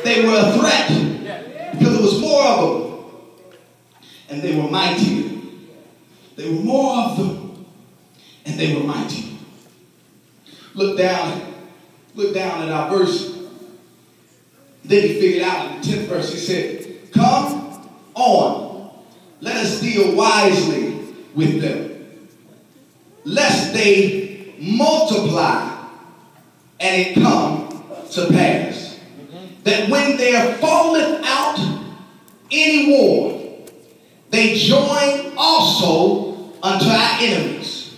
They were a threat because there was more of them. And they were mighty. There were more of them. And they were mighty. Look down at our verse. Then he figured out in the 10th verse, he said, come on, let us deal wisely with them, lest they multiply and it come to pass, that when there falleth out any war, they join also unto our enemies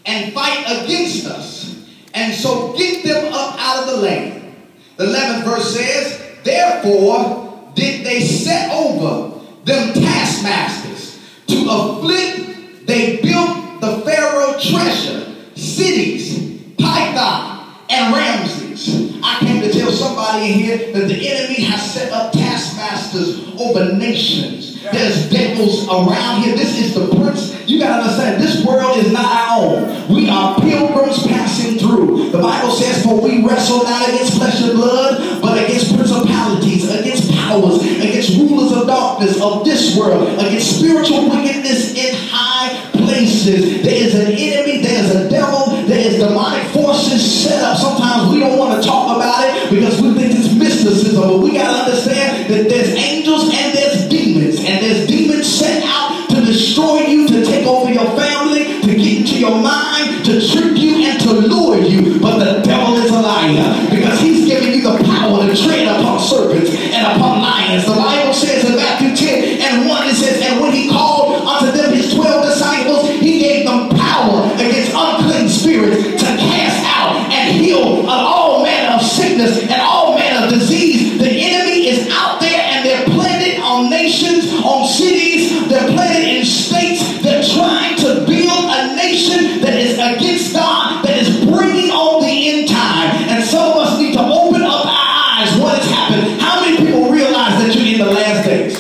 and fight against us, and so get them up out of the land. The 11th verse says, therefore did they set over them taskmasters to afflict. They built the Pharaoh treasure, cities, Python, and Ramses. I came to tell somebody in here that the enemy has set up taskmasters over nations. There's devils around here. This is the prince. You got to understand, this world is not our own. We are pilgrims passing through. The Bible says, for we wrestle not against flesh and blood, but against principalities, against powers, against rulers of darkness of this world, against spiritual wickedness in high places. There is an enemy, there is a devil, there is demonic forces set up. Sometimes we don't want to talk about it because we think it's mysticism, but we got to understand that there's angels and there's demons, and there's demons sent out to destroy you, to take over your family, to get into your mind, to trick you and to lure you. But the devil is a liar, because he's giving you the power to tread upon serpents and upon lions. The Bible says in Matthew 10 and 1, it says, and when he called unto them his 12 disciples, he gave them power against unclean spirits to cast out and heal of all manner of sickness and all manner of disease. The enemy is out there, and they're planted on nations, on cities, they're planted in states. They're trying to build a nation that is against God, that is bringing on the end time. And some of us need to open up our eyes. What has happened? How many people realize that you're in the last days?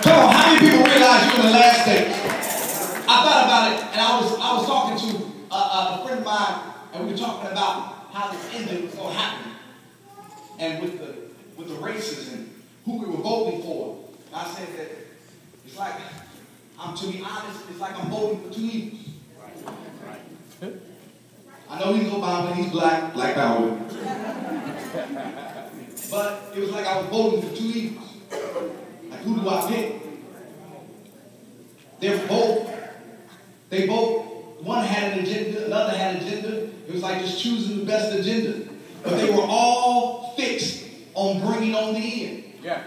Come on, how many people realize you're in the last days? I thought about it, and I was talking to a friend of mine, and we were talking about how this ending was going to happen, and with the races and who we were voting for. I said that it's like, to be honest, it's like I'm voting for two evils. I know he's Obama, he's black power. But it was like I was voting for two evils. Like, who do I pick? They both, one had an agenda, another had an agenda. It was like just choosing the best agenda. But they were all fixed on bringing on the end. Yeah.